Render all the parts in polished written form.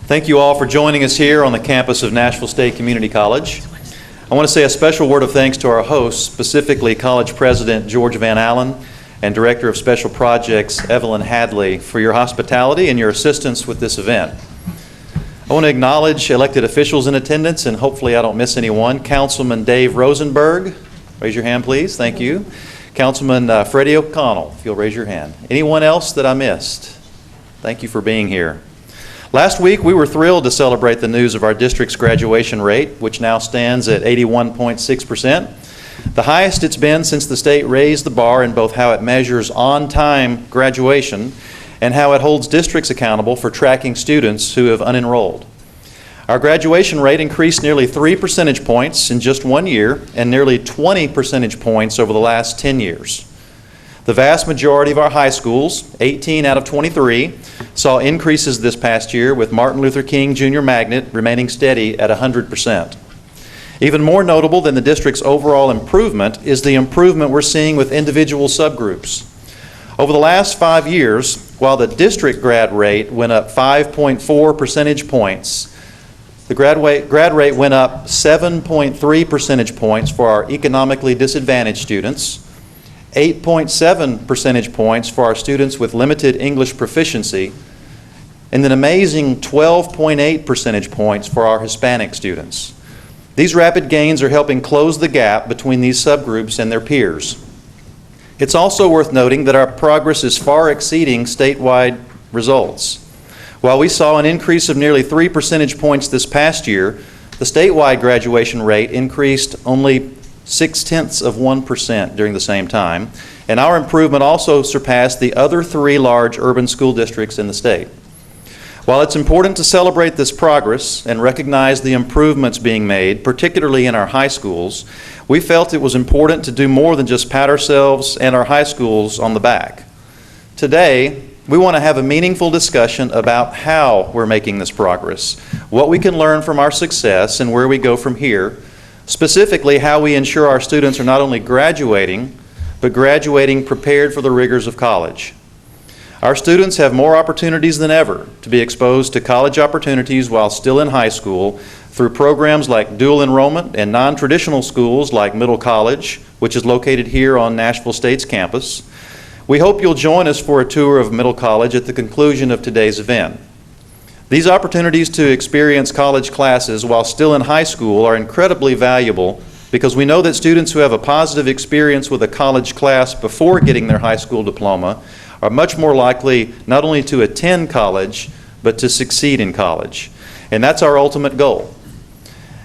Thank you all for joining us here on the campus of Nashville State Community College. I want to say a special word of thanks to our hosts, specifically College President George Van Allen and Director of Special Projects Evelyn Hadley, for your hospitality and your assistance with this event. I want to acknowledge elected officials in attendance, and hopefully I don't miss anyone. Councilman Dave Rosenberg, raise your hand please, thank you. Councilman Freddie O'Connell, if you'll raise your hand. Anyone else that I missed? Thank you for being here. Last week, we were thrilled to celebrate the news of our district's graduation rate, which now stands at 81.6%, the highest it's been since the state raised the bar in both how it measures on-time graduation and how it holds districts accountable for tracking students who have unenrolled. Our graduation rate increased nearly 3 percentage points in just 1 year and nearly 20 percentage points over the last 10 years. The vast majority of our high schools, 18 out of 23, saw increases this past year, with Martin Luther King Jr. Magnet remaining steady at 100%. Even more notable than the district's overall improvement is the improvement we're seeing with individual subgroups. Over the last 5 years, while the district grad rate went up 5.4 percentage points, the grad rate went up 7.3 percentage points for our economically disadvantaged students, 8.7 percentage points for our students with limited English proficiency, and an amazing 12.8 percentage points for our Hispanic students. These rapid gains are helping close the gap between these subgroups and their peers. It's also worth noting that our progress is far exceeding statewide results. While we saw an increase of nearly 3 percentage points this past year, the statewide graduation rate increased only 0.6% during the same time, and our improvement also surpassed the other 3 large urban school districts in the state. While it's important to celebrate this progress and recognize the improvements being made, particularly in our high schools, we felt it was important to do more than just pat ourselves and our high schools on the back. Today, we want to have a meaningful discussion about how we're making this progress, what we can learn from our success, and where we go from here. Specifically, how we ensure our students are not only graduating, but graduating prepared for the rigors of college. Our students have more opportunities than ever to be exposed to college opportunities while still in high school through programs like dual enrollment and non-traditional schools like Middle College, which is located here on Nashville State's campus. We hope you'll join us for a tour of Middle College at the conclusion of today's event. These opportunities to experience college classes while still in high school are incredibly valuable because we know that students who have a positive experience with a college class before getting their high school diploma are much more likely not only to attend college, but to succeed in college. And that's our ultimate goal.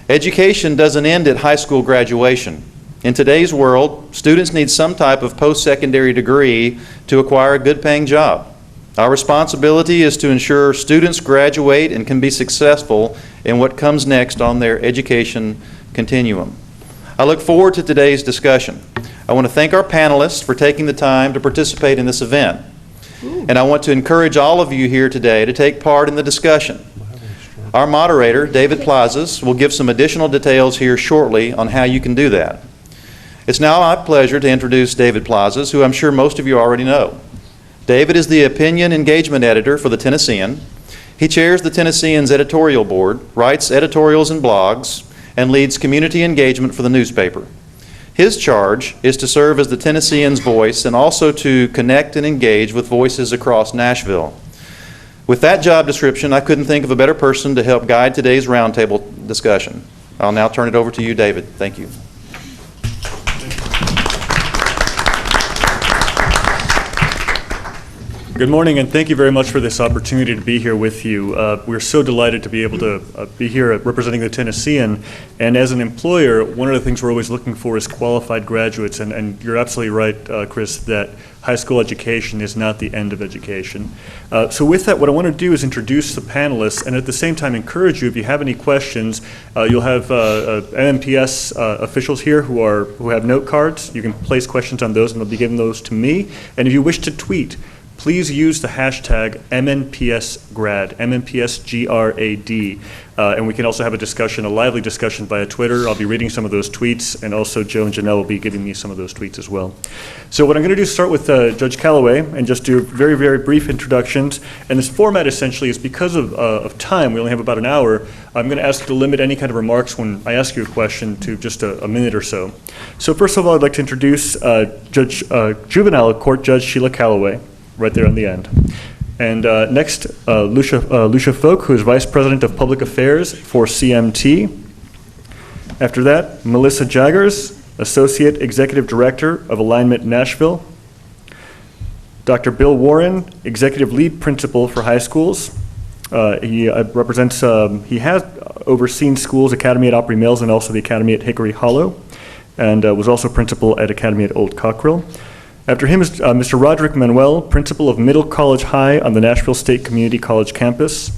Education doesn't end at high school graduation. In today's world, students need some type of post-secondary degree to acquire a good-paying job. Our responsibility is to ensure students graduate and can be successful in what comes next on their education continuum. I look forward to today's discussion. I want to thank our panelists for taking the time to participate in this event. And I want to encourage all of you here today to take part in the discussion. Our moderator, David Plazas, will give some additional details here shortly on how you can do that. It's now my pleasure to introduce David Plazas, who I'm sure most of you already know. David is the opinion engagement editor for the Tennessean. He chairs the Tennessean's editorial board, writes editorials and blogs, and leads community engagement for the newspaper. His charge is to serve as the Tennessean's voice and also to connect and engage with voices across Nashville. With that job description, I couldn't think of a better person to help guide today's roundtable discussion. I'll now turn it over to you, David. Thank you. Good morning, and thank you very much for this opportunity to be here with you. We're so delighted to be able to be here representing the Tennessean. And as an employer, one of the things we're always looking for is qualified graduates. And you're absolutely right, Chris, that high school education is not the end of education. So with that, what I want to do is introduce the panelists and at the same time encourage you, if you have any questions, you'll have MNPS officials here who have note cards. You can place questions on those and they'll be giving those to me. And if you wish to tweet, please use the hashtag MNPSGrad, MNPSGRAD. And we can also have a lively discussion via Twitter. I'll be reading some of those tweets, and also Joe and Janelle will be giving me some of those tweets as well. So what I'm going to do is start with Judge Callaway and just do very, very brief introductions. And this format essentially is because of time, we only have about an hour. I'm going to ask you to limit any kind of remarks when I ask you a question to just a minute or so. So first of all, I'd like to introduce Juvenile Court Judge Sheila Callaway, right there on the end. And next, Lucia Folk, who is Vice President of Public Affairs for CMT. After that, Melissa Jaggers, Associate Executive Director of Alignment Nashville. Dr. Bill Warren, Executive Lead Principal for High Schools. He has overseen schools, Academy at Opry Mills and also the Academy at Hickory Hollow, and was also Principal at Academy at Old Cockrell. After him is Mr. Roderick Manuel, Principal of Middle College High on the Nashville State Community College campus.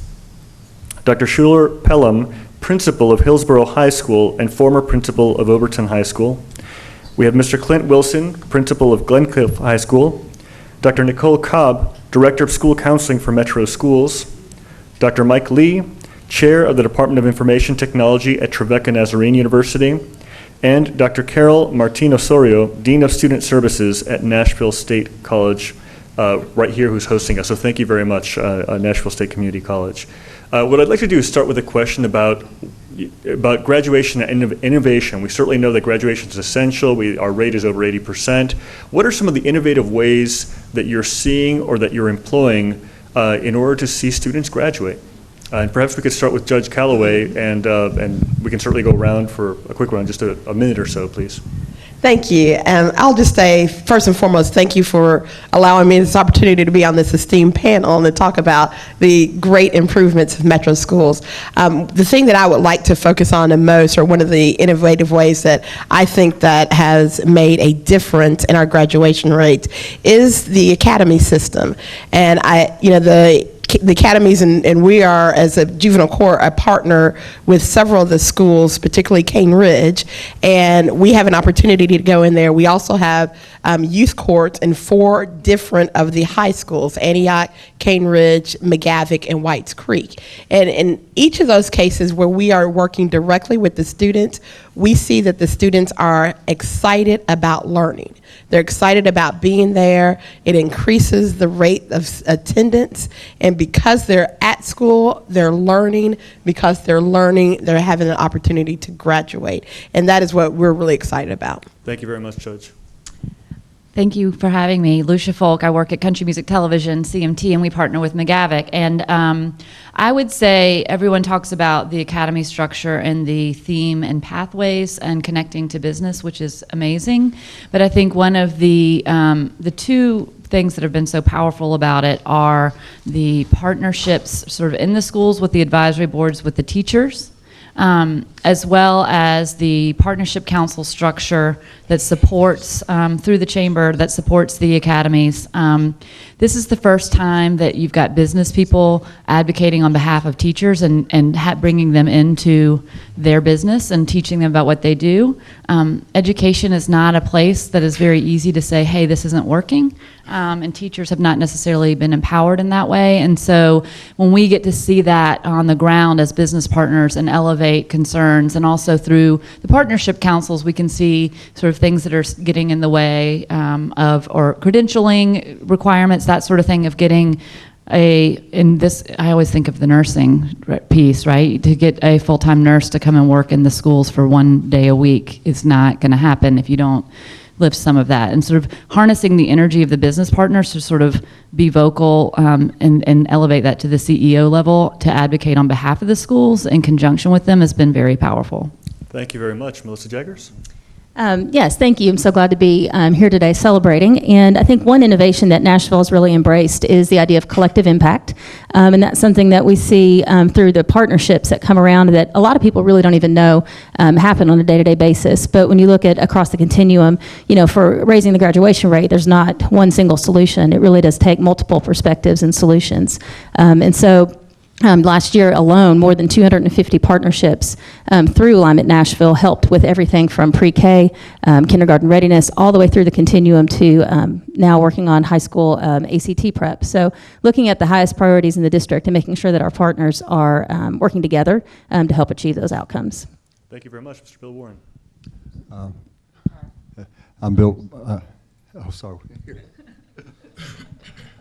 Dr. Schuler Pelham, Principal of Hillsborough High School and former Principal of Overton High School. We have Mr. Clint Wilson, Principal of Glencliff High School. Dr. Nicole Cobb, Director of School Counseling for Metro Schools. Dr. Mike Lee, Chair of the Department of Information Technology at Trevecca Nazarene University. And Dr. Carol Martin Osorio, Dean of Student Services at Nashville State College, right here, who's hosting us. So thank you very much, Nashville State Community College. What I'd like to do is start with a question about graduation and innovation. We certainly know that graduation is essential. Our rate is over 80%. What are some of the innovative ways that you're seeing or that you're employing in order to see students graduate? And perhaps we could start with Judge Callaway, and we can certainly go around for a quick round, just a minute or so, please. Thank you. I'll just say, first and foremost, thank you for allowing me this opportunity to be on this esteemed panel and to talk about the great improvements of Metro schools. The thing that I would like to focus on the most, or one of the innovative ways that I think that has made a difference in our graduation rates, is the academy system. And the academies, and we are, as a juvenile court, a partner with several of the schools, particularly Cane Ridge, and we have an opportunity to go in there. We also have youth courts in 4 different of the high schools: Antioch, Cane Ridge, McGavick, and Whites Creek. And in each of those cases where we are working directly with the students, we see that the students are excited about learning. They're excited about being there. It increases the rate of attendance, and because they're at school, they're learning. Because they're learning, they're having an opportunity to graduate, and that is what we're really excited about. Thank you very much, Judge. Thank you for having me. Lucia Folk. I work at Country Music Television, CMT, and we partner with McGavick. And I would say everyone talks about the academy structure and the theme and pathways and connecting to business, which is amazing. But I think one of the 2 things that have been so powerful about it are the partnerships sort of in the schools with the advisory boards with the teachers, as well as the partnership council structure that supports, through the chamber, that supports the academies. This is the first time that you've got business people advocating on behalf of teachers and bringing them into their business and teaching them about what they do. Education is not a place that is very easy to say, hey, this isn't working. And teachers have not necessarily been empowered in that way. And so when we get to see that on the ground as business partners and elevate concerns, and also through the partnership councils, we can see sort of things that are getting in the way or credentialing requirements, that sort of thing, of getting in this, I always think of the nursing piece, right? To get a full-time nurse to come and work in the schools for 1 day a week is not going to happen if you don't lift some of that, and sort of harnessing the energy of the business partners to sort of be vocal and elevate that to the CEO level to advocate on behalf of the schools in conjunction with them has been very powerful. Thank you very much. Melissa Jaggers? Yes, thank you. I'm so glad to be here today celebrating. And I think one innovation that Nashville has really embraced is the idea of collective impact. And that's something that we see through the partnerships that come around that a lot of people really don't even know happen on a day-to-day basis. But when you look at across the continuum, for raising the graduation rate, there's not one single solution. It really does take multiple perspectives and solutions. And so Last year alone, more than 250 partnerships through Alignment Nashville helped with everything from pre-K, kindergarten readiness, all the way through the continuum to now working on high school ACT prep. So looking at the highest priorities in the district and making sure that our partners are working together to help achieve those outcomes. Thank you very much, Mr. Bill Warren. I'm Bill, sorry.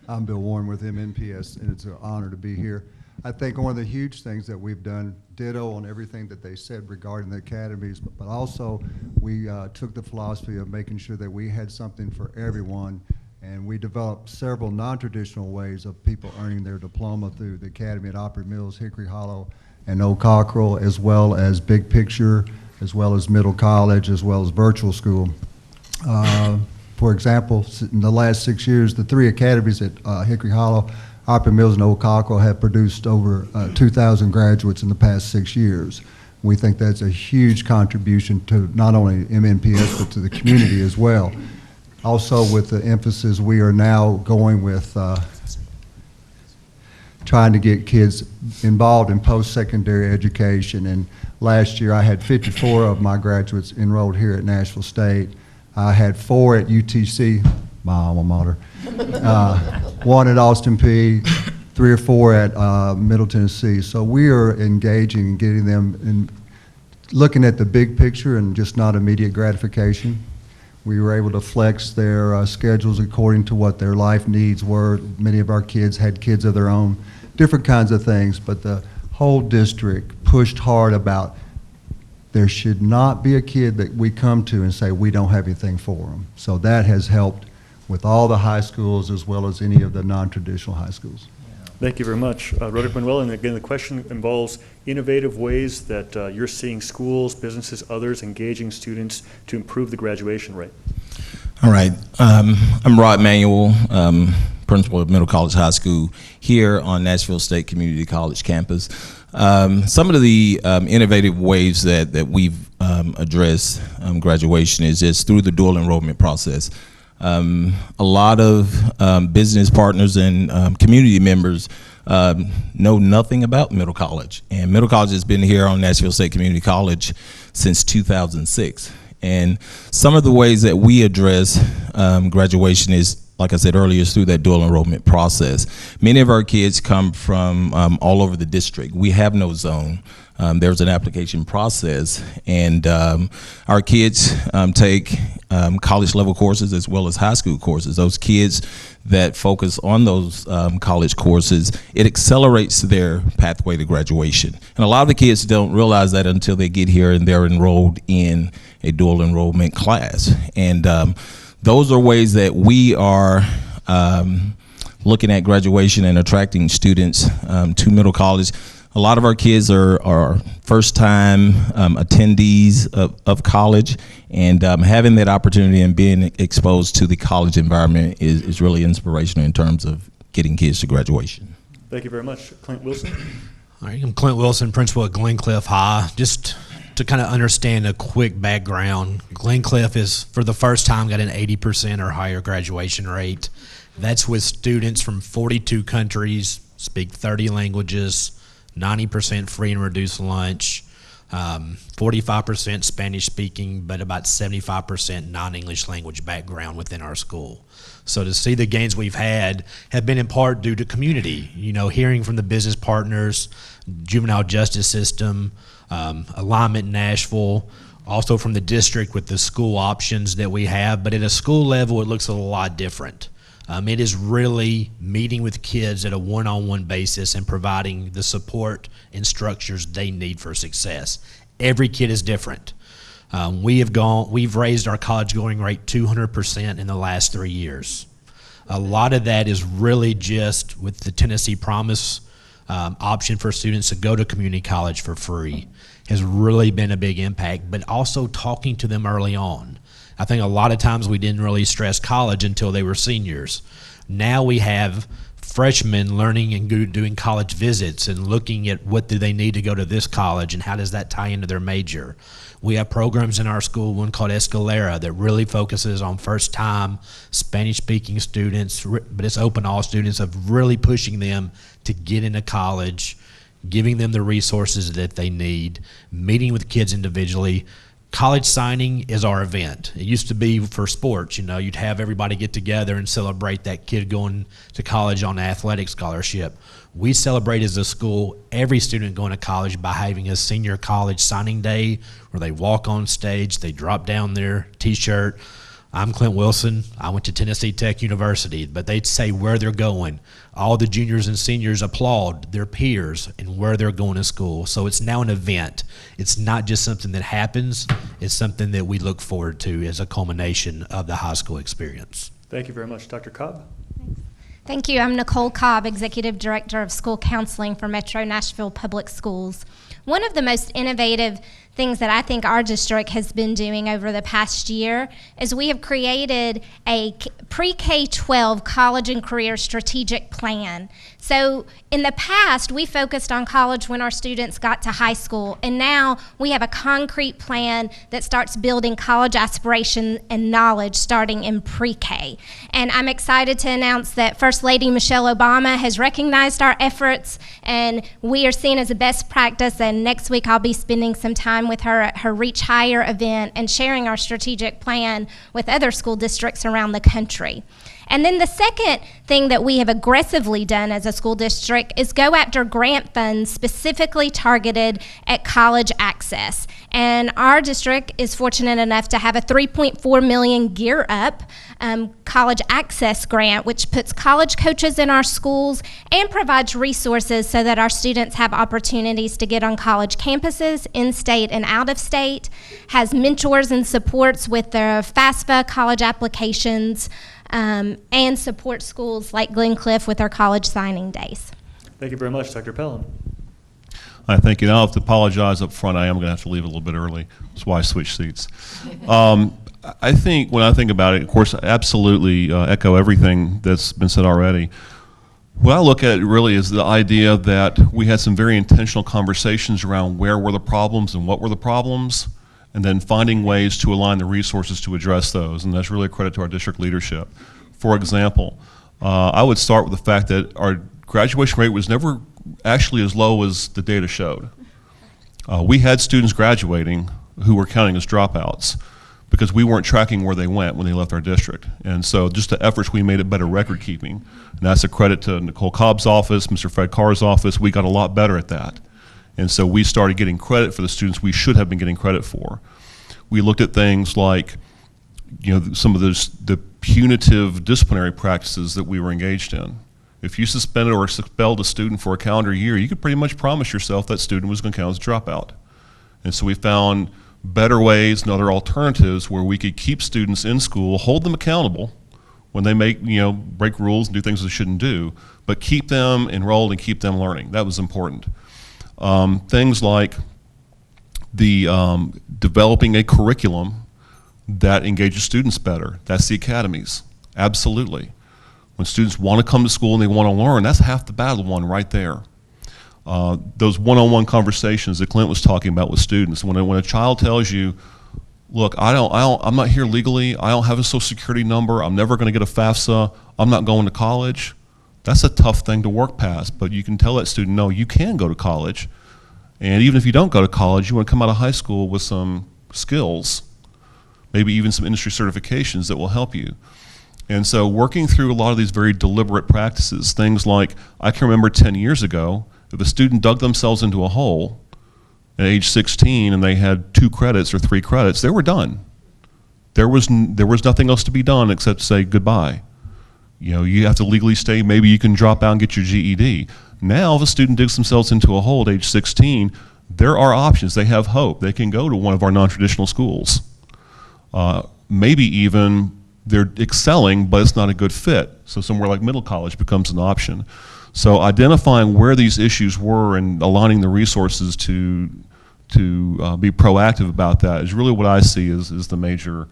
I'm Bill Warren with MNPS, and it's an honor to be here. I think one of the huge things that we've done, ditto on everything that they said regarding the academies, but also we took the philosophy of making sure that we had something for everyone, and we developed several non-traditional ways of people earning their diploma through the academy at Opry Mills, Hickory Hollow, and Old Cockrell, as well as Big Picture, as well as Middle College, as well as virtual school. For example, in the last 6 years, the 3 academies at Hickory Hollow, Opry Mills, and Old Cockrell have produced over 2,000 graduates in the past 6 years. We think that's a huge contribution to not only MNPS, but to the community as well. Also, with the emphasis, we are now going with trying to get kids involved in post-secondary education. And last year, I had 54 of my graduates enrolled here at Nashville State. I had 4 at UTC, my alma mater, 1 at Austin Peay, 3 or 4 at Middle Tennessee. So we are engaging and getting them in looking at the big picture and just not immediate gratification. We were able to flex their schedules according to what their life needs were. Many of our kids had kids of their own, different kinds of things, but the whole district pushed hard about there should not be a kid that we come to and say we don't have anything for them. So that has helped with all the high schools as well as any of the non-traditional high schools. Thank you very much, Roderick Manuel. And again, the question involves innovative ways that you're seeing schools, businesses, others engaging students to improve the graduation rate. All right. I'm Rod Manuel, principal of Middle College High School here on Nashville State Community College campus. Some of the innovative ways that we've addressed graduation is just through the dual enrollment process. A lot of business partners and community members know nothing about Middle College. And Middle College has been here on Nashville State Community College since 2006. And some of the ways that we address graduation is, like I said earlier, is through that dual enrollment process. Many of our kids come from all over the district. We have no zone. There's an application process, and our kids take college level courses as well as high school courses. Those kids that focus on those college courses, it accelerates their pathway to graduation. And a lot of the kids don't realize that until they get here and they're enrolled in a dual enrollment class. And those are ways that we are looking at graduation and attracting students to Middle College. A lot of our kids are first-time attendees of college, and having that opportunity and being exposed to the college environment is really inspirational in terms of getting kids to graduation. Thank you very much. Clint Wilson. All right, I'm Clint Wilson, principal at Glencliff High. Just to kind of understand a quick background, Glencliff is, for the first time, got an 80% or higher graduation rate. That's with students from 42 countries, speak 30 languages, 90% free and reduced lunch, 45% Spanish speaking, but about 75% non-English language background within our school. So to see the gains we've had have been in part due to community, you know, hearing from the business partners, juvenile justice system, Alignment Nashville, also from the district with the school options that we have. But at a school level, it looks a lot different. It is really meeting with kids at a one-on-one basis and providing the support and structures they need for success. Every kid is different. We've raised our college going rate 200% in the last 3 years. A lot of that is really just with the Tennessee Promise option for students to go to community college for free has really been a big impact, but also talking to them early on. I think a lot of times we didn't really stress college until they were seniors. Now we have freshmen learning and doing college visits and looking at what do they need to go to this college and how does that tie into their major. We have programs in our school, one called Escalera, that really focuses on first-time Spanish-speaking students, but it's open to all students, of really pushing them to get into college giving them the resources that they need, meeting with kids individually. College signing is our event. It used to be for sports, you know, you'd have everybody get together and celebrate that kid going to college on an athletic scholarship. We celebrate as a school every student going to college by having a senior college signing day where they walk on stage, they drop down their t-shirt. I'm Clint Wilson. I went to Tennessee Tech University, but they'd say where they're going. All the juniors and seniors applaud their peers and where they're going to school. So it's now an event. It's not just something that happens. It's something that we look forward to as a culmination of the high school experience. Thank you very much. Dr. Cobb? Thank you. I'm Nicole Cobb, Executive Director of School Counseling for Metro Nashville Public Schools. One of the most innovative things that I think our district has been doing over the past year is we have created a pre-K-12 college and career strategic plan. So in the past, we focused on college when our students got to high school, and now we have a concrete plan that starts building college aspiration and knowledge starting in pre-K. And I'm excited to announce that First Lady Michelle Obama has recognized our efforts, and we are seen as a best practice, and next week I'll be spending some time with her at her Reach Higher event and sharing our strategic plan with other school districts around the country. And then the second thing that we have aggressively done as a school district is go after grant funds specifically targeted at college access. And our district is fortunate enough to have a $3.4 million Gear Up college access grant, which puts college coaches in our schools and provides resources so that our students have opportunities to get on college campuses, in-state and out-of-state, has mentors and supports with their FAFSA college applications, and support schools like Glencliff with our college signing days. Thank you very much. Dr. Pellin? I think, and I'll have to apologize up front. I am going to have to leave a little bit early. That's why I switched seats. I think, when I think about it, of course, I absolutely echo everything that's been said already. What I look at really is the idea that we had some very intentional conversations around where were the problems and what were the problems, and then finding ways to align the resources to address those, and that's really a credit to our district leadership. For example, I would start with the fact that our graduation rate was never actually as low as the data showed. We had students graduating who were counting as dropouts because we weren't tracking where they went when they left our district. And so just the efforts we made at better record keeping, and that's a credit to Nicole Cobb's office, Mr. Fred Carr's office, we got a lot better at that. And so we started getting credit for the students we should have been getting credit for. We looked at things like, you know, some of the punitive disciplinary practices that we were engaged in. If you suspended or expelled a student for a calendar year, you could pretty much promise yourself that student was going to count as a dropout. And so we found better ways and other alternatives where we could keep students in school, hold them accountable when they break rules and do things they shouldn't do, but keep them enrolled and keep them learning. That was important. Things like the developing a curriculum that engages students better. That's the academies, absolutely. When students want to come to school and they want to learn, that's half the battle won right there. Those one-on-one conversations that Clint was talking about with students. When a child tells you, look, I'm not here legally, I don't have a social security number, I'm never going to get a FAFSA, I'm not going to college, that's a tough thing to work past, but you can tell that student, no, you can go to college, and even if you don't go to college, you want to come out of high school with some skills, maybe even some industry certifications that will help you. And so working through a lot of these very deliberate practices, things like, I can remember 10 years ago, if a student dug themselves into a hole at age 16 and they had 2 credits or 3 credits, they were done. There was nothing else to be done except to say goodbye. You know, you have to legally stay, maybe you can drop out and get your GED. Now, if a student digs themselves into a hole at age 16, there are options. They have hope. They can go to one of our non-traditional schools. Maybe even they're excelling, but it's not a good fit. So somewhere like Middle College becomes an option. So identifying where these issues were and aligning the resources to be proactive about that is really what I see as the major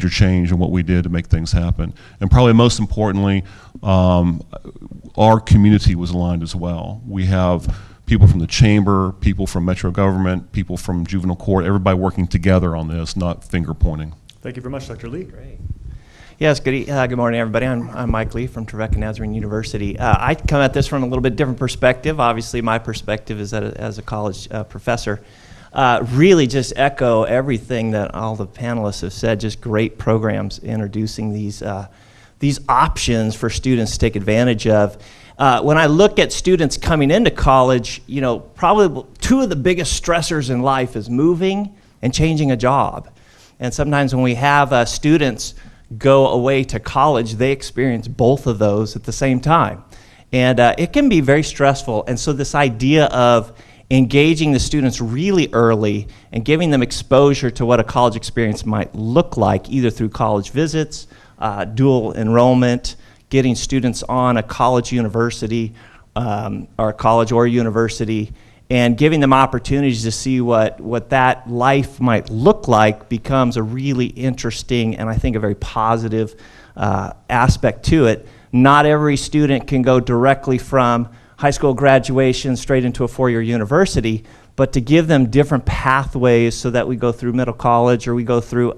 change in what we did to make things happen. And probably most importantly, our community was aligned as well. We have people from the chamber, people from Metro government, people from juvenile court, everybody working together on this, not finger pointing. Thank you very much, Dr. Lee. Great. Yes, good morning, everybody. I'm Mike Lee from Trevecca Nazarene University. I come at this from a little bit different perspective. Obviously, my perspective is that as a college professor. Really just echo everything that all the panelists have said, just great programs introducing these options for students to take advantage of. When I look at students coming into college, you know, probably two of the biggest stressors in life is moving and changing a job. And sometimes when we have students go away to college, they experience both of those at the same time. And it can be very stressful. And so this idea of engaging the students really early and giving them exposure to what a college experience might look like, either through college visits, dual enrollment, getting students on a college university, or college or university, and giving them opportunities to see what that life might look like becomes a really interesting and I think a very positive aspect to it. Not every student can go directly from high school graduation straight into a four-year university, but to give them different pathways so that we go through middle college or we go through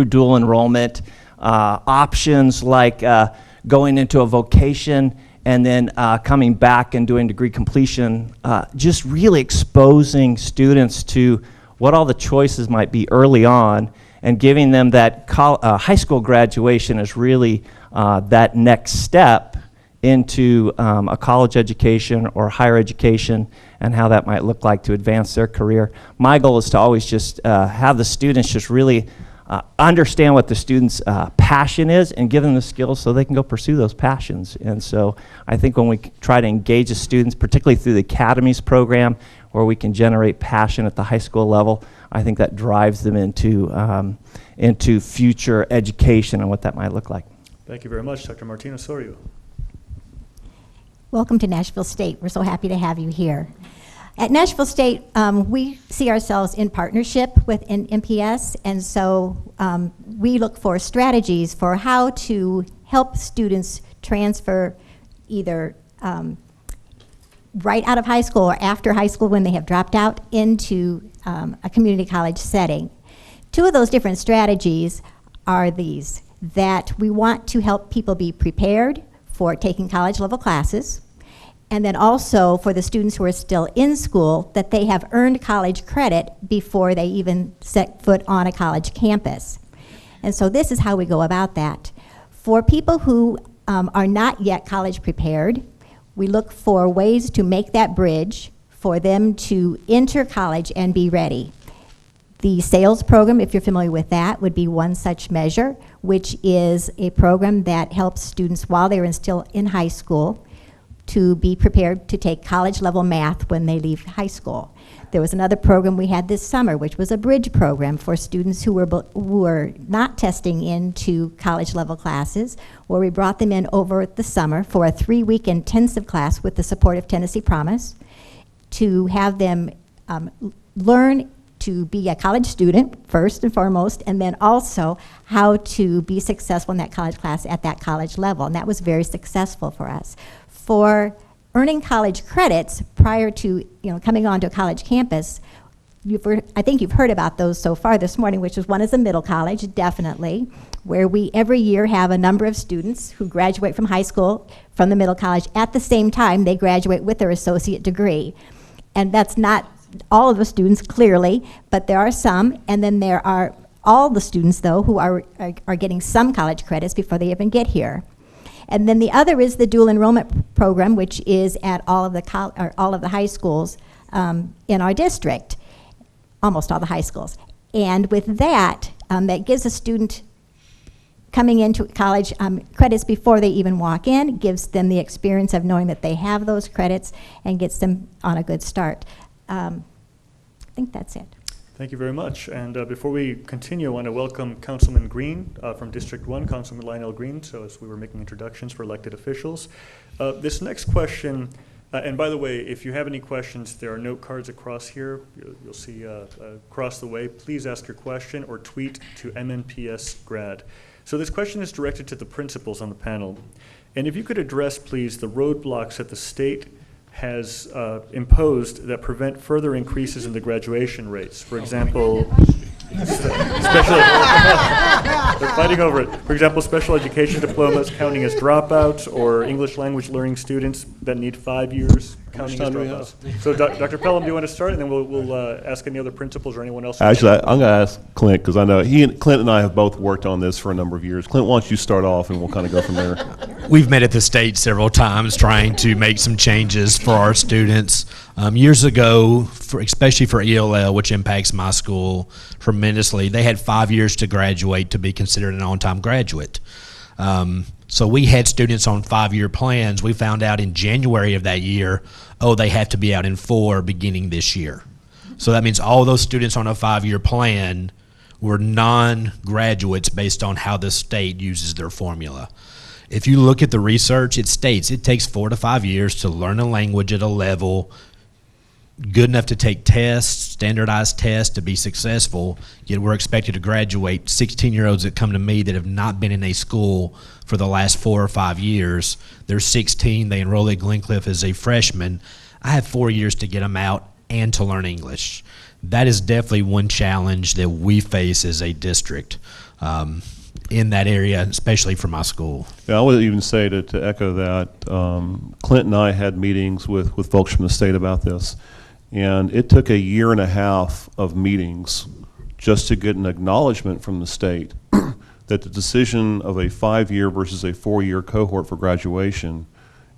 dual enrollment, options like going into a vocation and then coming back and doing degree completion, just really exposing students to what all the choices might be early on and giving them that high school graduation is really that next step into a college education or higher education and how that might look like to advance their career. My goal is to always just have the students just really understand what the students' passion is and give them the skills so they can go pursue those passions. And so I think when we try to engage the students, particularly through the Academies program, where we can generate passion at the high school level, I think that drives them into future education and what that might look like. Thank you very much. Dr. Martina Sorio. Welcome to Nashville State. We're so happy to have you here. At Nashville State, we see ourselves in partnership with MNPS, and so we look for strategies for how to help students transfer either right out of high school or after high school when they have dropped out into a community college setting. Two of those different strategies are these, that we want to help people be prepared for taking college level classes, and then also for the students who are still in school, that they have earned college credit before they even set foot on a college campus. And so this is how we go about that. For people who are not yet college prepared, we look for ways to make that bridge for them to enter college and be ready. The sales program, if you're familiar with that, would be one such measure, which is a program that helps students while they're still in high school to be prepared to take college level math when they leave high school. There was another program we had this summer, which was a bridge program for students who were not testing into college level classes, where we brought them in over the summer for a 3-week intensive class with the support of Tennessee Promise to have them learn to be a college student first and foremost, and then also how to be successful in that college class at that college level. And that was very successful for us. For earning college credits prior to coming onto a college campus, I think you've heard about those so far this morning, which is one is a middle college, definitely, where we every year have a number of students who graduate from high school from the middle college. At the same time, they graduate with their associate degree. And that's not all of the students, clearly, but there are some, and then there are all the students, though, who are getting some college credits before they even get here. And then the other is the dual enrollment program, which is at all of the high schools in our district, almost all the high schools. And with that, that gives a student coming into college credits before they even walk in, gives them the experience of knowing that they have those credits, and gets them on a good start. I think that's it. Thank you very much. And before we continue, I want to welcome Councilman Green from District 1, Councilman Lionel Green, so as we were making introductions for elected officials. This next question, and by the way, if you have any questions, there are note cards across here. You'll see across the way. Please ask your question or tweet to MNPS grad. So this question is directed to the principals on the panel. And if you could address, please, the roadblocks that the state has imposed that prevent further increases in the graduation rates. For example, especially They're fighting over it. For example, special education diplomas counting as dropouts, or English language learning students that need 5 years counting as dropouts. So, Dr. Pelham, do you want to start, and then we'll ask any other principals or anyone else? Actually, I'm going to ask Clint, because I know Clint and I have both worked on this for a number of years. Clint, why don't you start off, and we'll kind of go from there. We've met at the state several times trying to make some changes for our students. Years ago, especially for ELL, which impacts my school tremendously, they had 5 years to graduate to be considered an on-time graduate. So we had students on 5-year plans. We found out in January of that year, they have to be out in 4 beginning this year. So that means all those students on a 5-year plan were non-graduates based on how the state uses their formula. If you look at the research, it states it takes 4 to 5 years to learn a language at a level good enough to take tests, standardized tests, to be successful, yet we're expected to graduate 16-year-olds that come to me that have not been in a school for the last 4 or 5 years. They're 16, they enroll at Glencliff as a freshman. I have 4 years to get them out and to learn English. That is definitely one challenge that we face as a district in that area, especially for my school. Yeah, I would even say to echo that, Clint and I had meetings with folks from the state about this, and it took 1.5 years of meetings just to get an acknowledgement from the state that the decision of a 5-year versus a 4-year cohort for graduation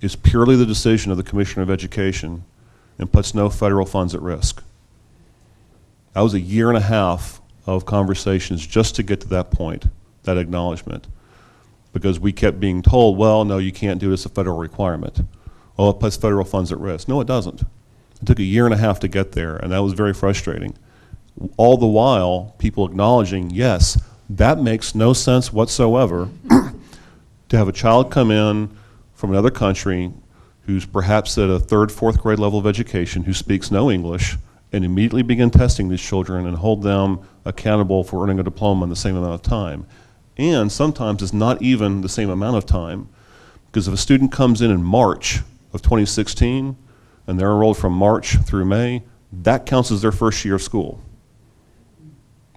is purely the decision of the Commissioner of Education and puts no federal funds at risk. That was 1.5 years of conversations just to get to that point, that acknowledgement, because we kept being told, well, no, you can't do this, a federal requirement. Oh, it puts federal funds at risk. No, it doesn't. It took 1.5 years to get there, and that was very frustrating. All the while, people acknowledging, yes, that makes no sense whatsoever to have a child come in from another country who's perhaps at a 3rd, 4th grade level of education, who speaks no English, and immediately begin testing these children and hold them accountable for earning a diploma in the same amount of time. And sometimes it's not even the same amount of time, because if a student comes in March of 2016 and they're enrolled from March through May, that counts as their first year of school.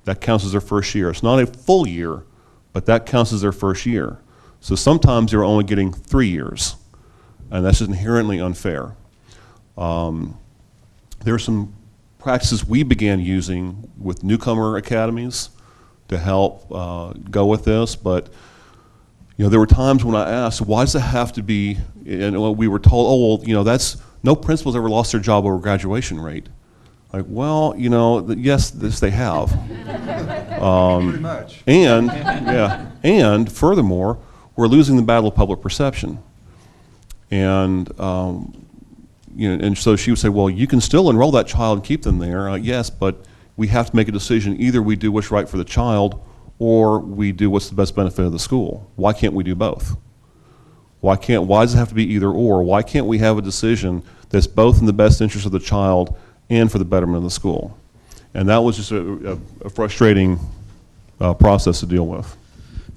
That counts as their first year. It's not a full year, but that counts as their first year. So sometimes you're only getting 3 years, and that's just inherently unfair. There are some practices we began using with newcomer academies to help go with this, but there were times when I asked, why does it have to be, and we were told, oh, well, that's, no principal's ever lost their job over graduation rate. Like, well, yes, they have. Pretty much. And furthermore, we're losing the battle of public perception. And and so she would say, well, you can still enroll that child and keep them there. Yes, but we have to make a decision. Either we do what's right for the child, or we do what's the best benefit of the school. Why can't we do both? Why does it have to be either or? Why can't we have a decision that's both in the best interest of the child and for the betterment of the school? And that was just a frustrating process to deal with.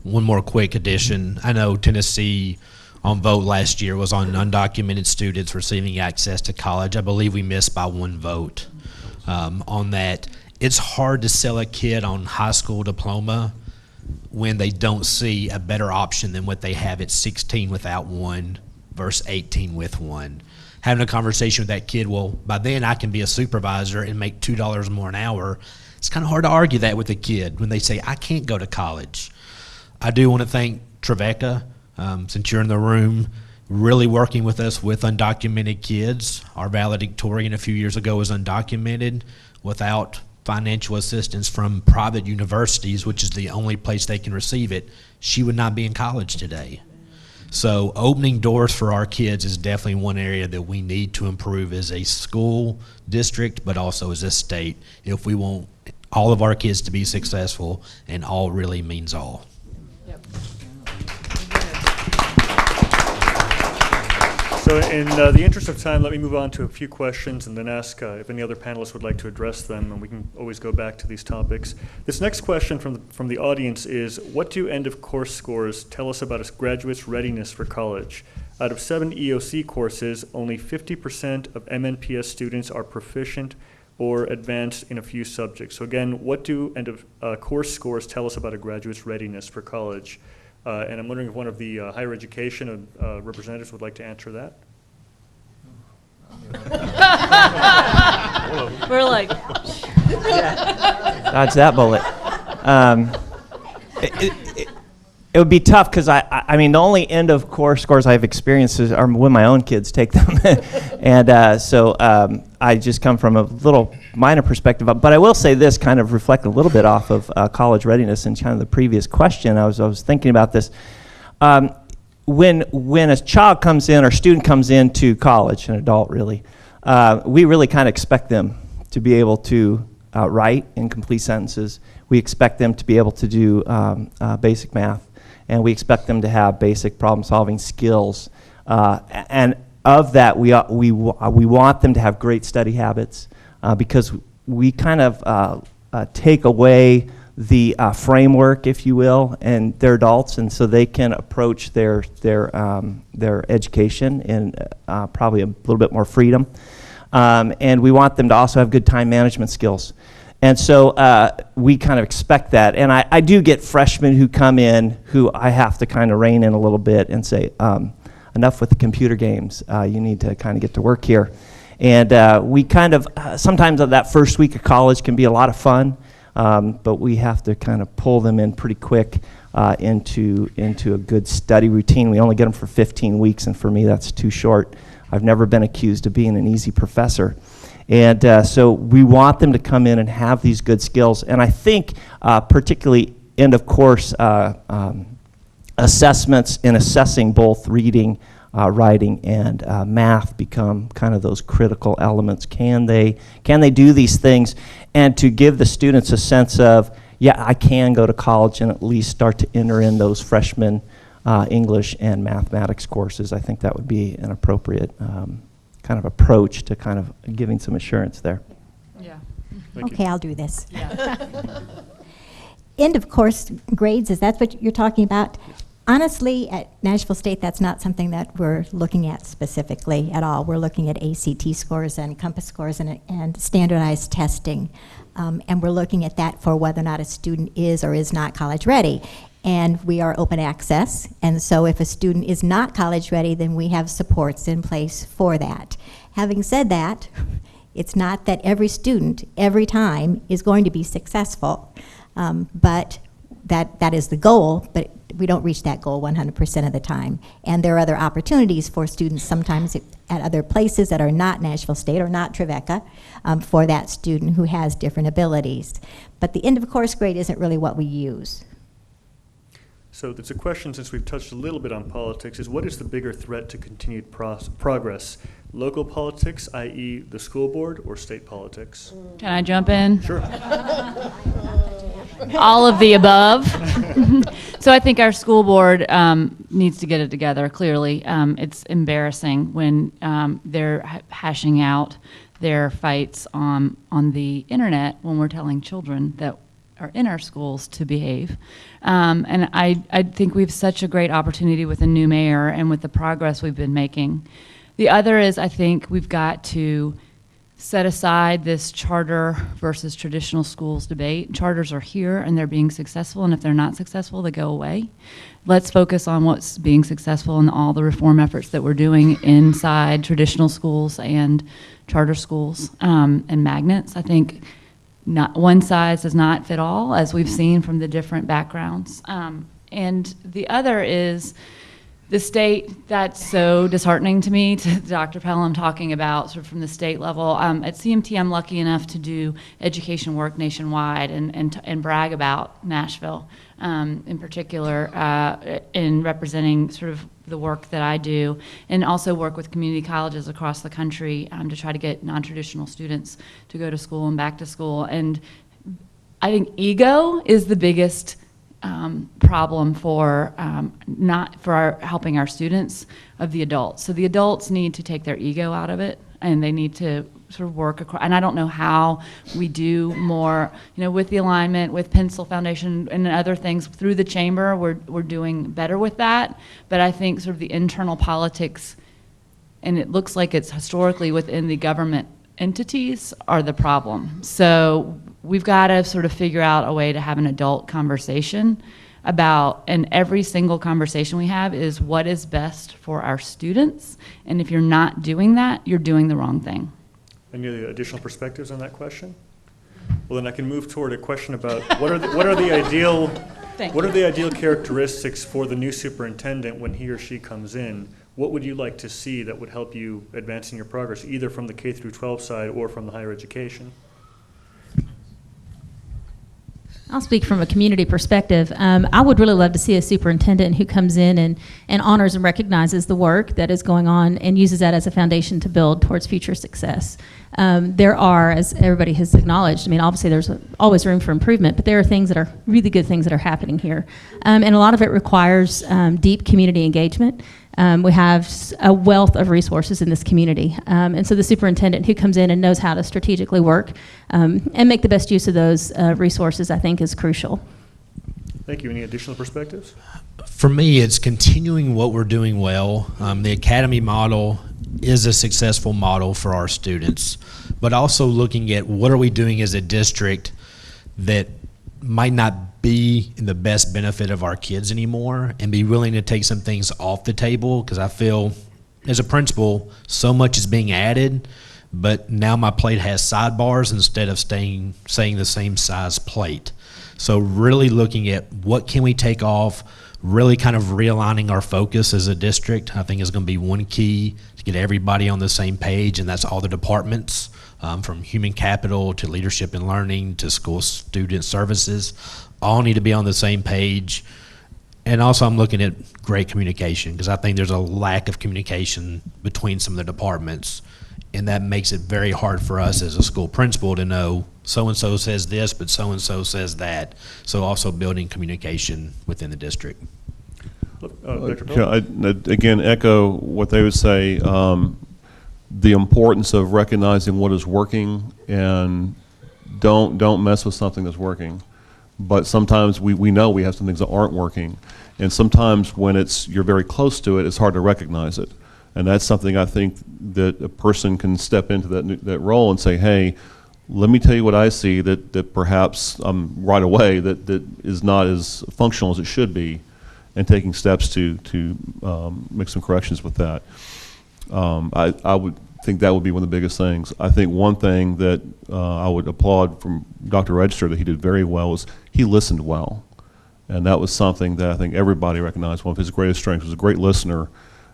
One more quick addition. I know Tennessee on vote last year was on undocumented students receiving access to college. I believe we missed by 1 vote on that. It's hard to sell a kid on high school diploma when they don't see a better option than what they have at 16 without one versus 18 with one. Having a conversation with that kid, well, by then I can be a supervisor and make $2 more an hour. It's kind of hard to argue that with a kid when they say, I can't go to college. I do want to thank Trevecca, since you're in the room, really working with us with undocumented kids. Our valedictorian a few years ago was undocumented. Without financial assistance from private universities, which is the only place they can receive it, she would not be in college today. So opening doors for our kids is definitely one area that we need to improve as a school district, but also as a state, if we want all of our kids to be successful, and all really means all. So in the interest of time, let me move on to a few questions and then ask if any other panelists would like to address them, and we can always go back to these topics. This next question from the audience is, what do end of course scores tell us about a graduate's readiness for college? Out of 7 EOC courses, only 50% of MNPS students are proficient or advanced in a few subjects. So again, what do end of course scores tell us about a graduate's readiness for college? And I'm wondering if one of the higher education representatives would like to answer that. We're like, Dodge that bullet. It would be tough because I mean, the only end of course scores I've experienced are when my own kids take them. And so I just come from a little minor perspective. But I will say this, kind of reflect a little bit off of college readiness and kind of the previous question. I was thinking about this. When a child comes in or student comes into college, an adult really, we really kind of expect them to be able to write in complete sentences. We expect them to be able to do basic math, and we expect them to have basic problem-solving skills. And of that, we want them to have great study habits because we kind of take away the framework, if you will, and they're adults, and so they can approach their education in probably a little bit more freedom. And we want them to also have good time management skills. And so we kind of expect that. And I do get freshmen who come in who I have to kind of rein in a little bit and say, enough with the computer games. You need to kind of get to work here. And we kind of, sometimes that first week of college can be a lot of fun, but we have to kind of pull them in pretty quick into a good study routine. We only get them for 15 weeks, and for me that's too short. I've never been accused of being an easy professor. And so we want them to come in and have these good skills. And I think particularly end of course assessments in assessing both reading, writing, and math become kind of those critical elements. Can they do these things? And to give the students a sense of, yeah, I can go to college and at least start to enter in those freshman English and mathematics courses. I think that would be an appropriate kind of approach to kind of giving some assurance there. yeah. Okay, I'll do this. Yeah. End of course grades, is that what you're talking about? Honestly, at Nashville State, that's not something that we're looking at specifically at all. We're looking at ACT scores and Compass scores and standardized testing. And we're looking at that for whether or not a student is or is not college ready. And we are open access, and so if a student is not college ready, then we have supports in place for that. Having said that, it's not that every student, every time, is going to be successful, but that is the goal, but we don't reach that goal 100% of the time. And there are other opportunities for students sometimes at other places that are not Nashville State or not Trevecca for that student who has different abilities. But the end of course grade isn't really what we use. So it's a question, since we've touched a little bit on politics, is what is the bigger threat to continued progress? Local politics, i.e. the school board, or state politics? Can I jump in? Sure. All of the above. So I think our school board needs to get it together, clearly. It's embarrassing when they're hashing out their fights on the internet when we're telling children that are in our schools to behave. And I think we have such a great opportunity with a new mayor and with the progress we've been making. The other is, I think we've got to set aside this charter versus traditional schools debate. Charters are here and they're being successful, and if they're not successful, they go away. Let's focus on what's being successful and all the reform efforts that we're doing inside traditional schools and charter schools and magnets. I think not one size does not fit all, as we've seen from the different backgrounds. And the other is the state. That's so disheartening to me, to Dr. Pelham talking about sort of from the state level. At CMT, I'm lucky enough to do education work nationwide and brag about Nashville in particular in representing sort of the work that I do, and also work with community colleges across the country to try to get non-traditional students to go to school and back to school. And I think ego is the biggest problem for helping our students of the adults. So the adults need to take their ego out of it, and they need to sort of work across. And I don't know how we do more, with the alignment, with Pencil Foundation and other things through the chamber. We're doing better with that. But I think sort of the internal politics, and it looks like it's historically within the government entities are the problem. So we've got to sort of figure out a way to have an adult conversation about, and every single conversation we have is what is best for our students. And if you're not doing that, you're doing the wrong thing. Any additional perspectives on that question? Well, then I can move toward a question about what are the ideal characteristics for the new superintendent when he or she comes in? What would you like to see that would help you advancing your progress, either from the K through 12 side or from the higher education? I'll speak from a community perspective. I would really love to see a superintendent who comes in and honors and recognizes the work that is going on and uses that as a foundation to build towards future success. There are, as everybody has acknowledged, I mean, obviously there's always room for improvement, but there are things that are really good things that are happening here. And a lot of it requires deep community engagement. We have a wealth of resources in this community. And so the superintendent who comes in and knows how to strategically work and make the best use of those resources, I think, is crucial. Thank you. Any additional perspectives? For me, it's continuing what we're doing well. The academy model is a successful model for our students, but also looking at what are we doing as a district that might not be in the best benefit of our kids anymore, and be willing to take some things off the table, because I feel as a principal so much is being added, but now my plate has sidebars instead of saying the same size plate. So really looking at what can we take off, really kind of realigning our focus as a district, I think is going to be one key to get everybody on the same page, and that's all the departments. From human capital to leadership and learning to school student services, all need to be on the same page. And also I'm looking at great communication, because I think there's a lack of communication between some of the departments, and that makes it very hard for us as a school principal to know so-and-so says this, but so-and-so says that. So also building communication within the district. Again, echo what they would say. The importance of recognizing what is working, and don't mess with something that's working. But sometimes we know we have some things that aren't working, and sometimes when you're very close to it, it's hard to recognize it. And that's something I think that a person can step into that role and say, hey, let me tell you what I see that perhaps right away that is not as functional as it should be, and taking steps to make some corrections with that. I would think that would be one of the biggest things. I think one thing that I would applaud from Dr. Register that he did very well was he listened well. And that was something that I think everybody recognized. One of his greatest strengths was a great listener,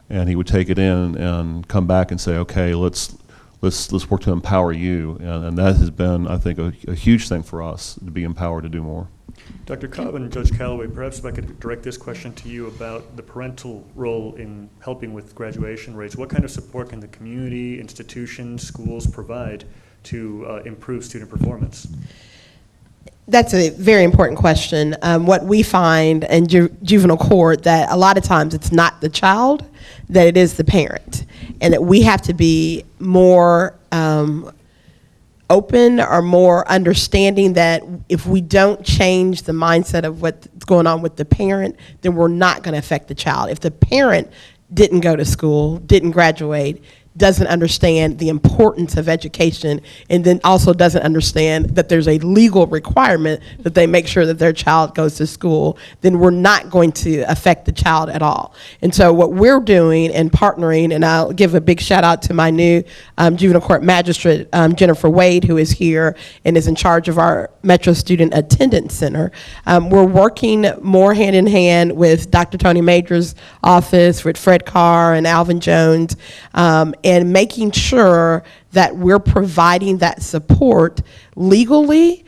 and he would take it in and come back and say, okay, let's work to empower you. And that has been, I think, a huge thing for us, to be empowered to do more. Dr. Cobb and Judge Calloway, perhaps if I could direct this question to you about the parental role in helping with graduation rates. What kind of support can the community, institutions, schools provide to improve student performance? That's a very important question. What we find in juvenile court, that a lot of times it's not the child, that it is the parent, and that we have to be more open or more understanding that if we don't change the mindset of what's going on with the parent, then we're not going to affect the child. If the parent didn't go to school, didn't graduate, doesn't understand the importance of education, and then also doesn't understand that there's a legal requirement that they make sure that their child goes to school, then we're not going to affect the child at all. And so what we're doing and partnering, and I'll give a big shout out to my new juvenile court magistrate, Jennifer Wade, who is here and is in charge of our Metro Student Attendance Center. We're working more hand in hand with Dr. Tony Major's office, with Fred Carr and Alvin Jones, and making sure that we're providing that support legally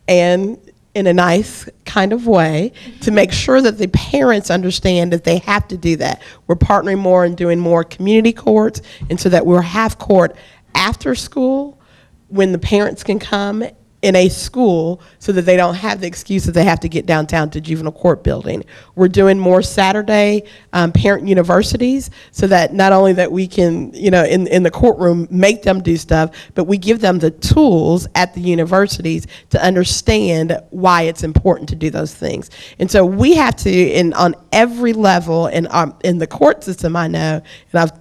and in a nice kind of way to make sure that the parents understand that they have to do that. We're partnering more and doing more community courts, and so that we'll have court after school when the parents can come in a school, so that they don't have the excuse that they have to get downtown to juvenile court building. We're doing more Saturday parent universities, so that not only that we can, in the courtroom make them do stuff, but we give them the tools at the universities to understand why it's important to do those things. And so we have to, on every level in the court system, I know, and I've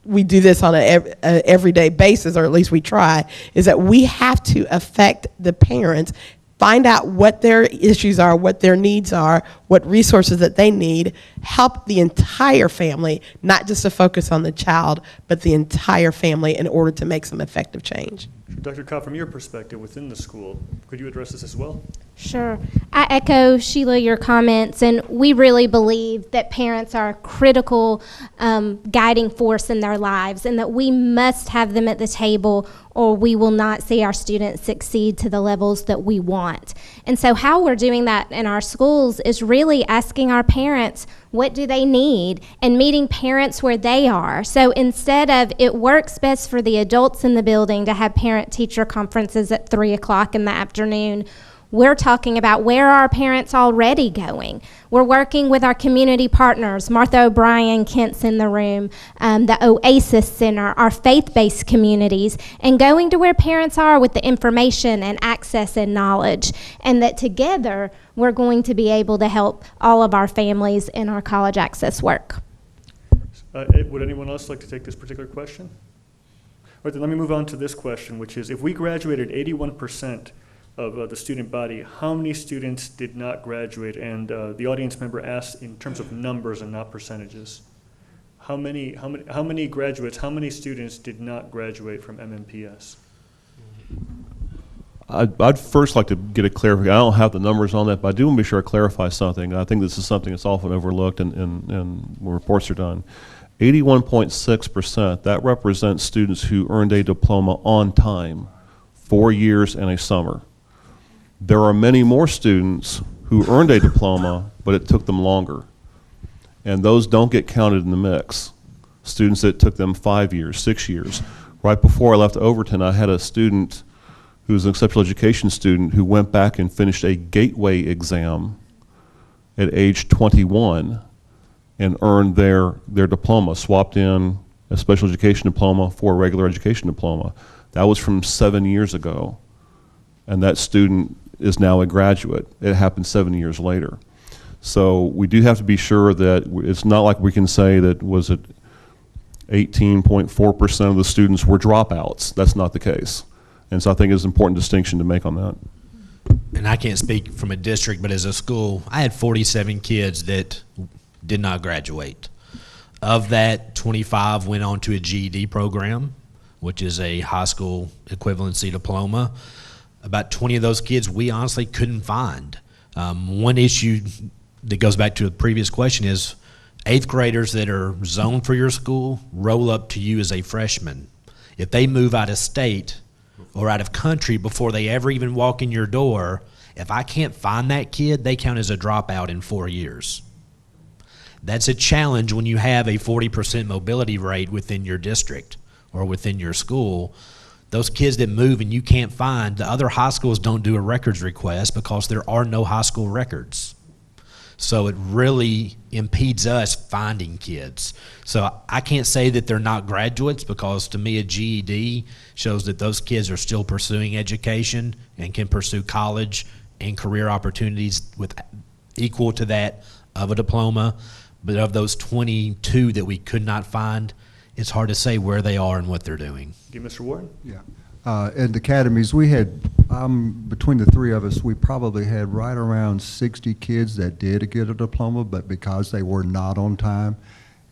we do this on a everyday basis, or at least we try, is that we have to affect the parents, find out what their issues are, what their needs are, what resources that they need, help the entire family, not just to focus on the child, but the entire family in order to make some effective change. Dr. Cobb, from your perspective within the school, could you address this as well? Sure. I echo, Sheila, your comments, and we really believe that parents are a critical guiding force in their lives, and that we must have them at the table or we will not see our students succeed to the levels that we want. And so how we're doing that in our schools is really asking our parents, what do they need, and meeting parents where they are. So instead of, it works best for the adults in the building to have parent-teacher conferences at 3 o'clock in the afternoon, we're talking about where are our parents already going. We're working with our community partners, Martha O'Brien, Kent's in the room, the Oasis Center, our faith-based communities, and going to where parents are with the information and access and knowledge, and that together we're going to be able to help all of our families in our college access work. Would anyone else like to take this particular question? All right, then let me move on to this question, which is, if we graduated 81% of the student body, how many students did not graduate? And the audience member asked in terms of numbers and not percentages. How many graduates, how many students did not graduate from MNPS? I'd first like to get a clarification. I don't have the numbers on that, but I do want to be sure I clarify something. I think this is something that's often overlooked and when reports are done. 81.6%, that represents students who earned a diploma on time, 4 years and a summer. There are many more students who earned a diploma, but it took them longer. And those don't get counted in the mix. Students that took them 5 years, 6 years. Right before I left Overton, I had a student who was an exceptional education student who went back and finished a gateway exam at age 21 and earned their diploma, swapped in a special education diploma for a regular education diploma. That was from 7 years ago. And that student is now a graduate. It happened 7 years later. So we do have to be sure that it's not like we can say that was it 18.4% of the students were dropouts. That's not the case. And so I think it's an important distinction to make on that. And I can't speak from a district, but as a school, I had 47 kids that did not graduate. Of that, 25 went on to a GED program, which is a high school equivalency diploma. About 20 of those kids we honestly couldn't find. One issue that goes back to the previous question is 8th graders that are zoned for your school roll up to you as a freshman. If they move out of state or out of country before they ever even walk in your door, if I can't find that kid, they count as a dropout in 4 years. That's a challenge when you have a 40% mobility rate within your district or within your school. Those kids that move and you can't find, the other high schools don't do a records request because there are no high school records. So it really impedes us finding kids. So I can't say that they're not graduates, because to me a GED shows that those kids are still pursuing education and can pursue college and career opportunities with equal to that of a diploma. But of those 22 that we could not find, it's hard to say where they are and what they're doing. Okay, Mr. Warren? Yeah. In the academies, we had, between the three of us, we probably had right around 60 kids that did get a diploma, but because they were not on time.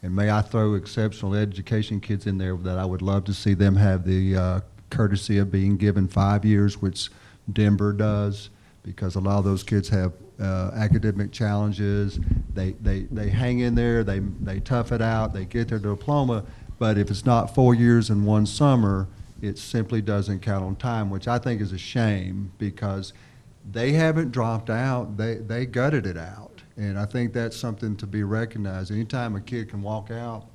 And may I throw exceptional education kids in there that I would love to see them have the courtesy of being given 5 years, which Denver does, because a lot of those kids have academic challenges. They hang in there, they tough it out, they get their diploma, but if it's not 4 years and 1 summer, it simply doesn't count on time, which I think is a shame, because they haven't dropped out, they gutted it out. And I think that's something to be recognized. Anytime a kid can walk out,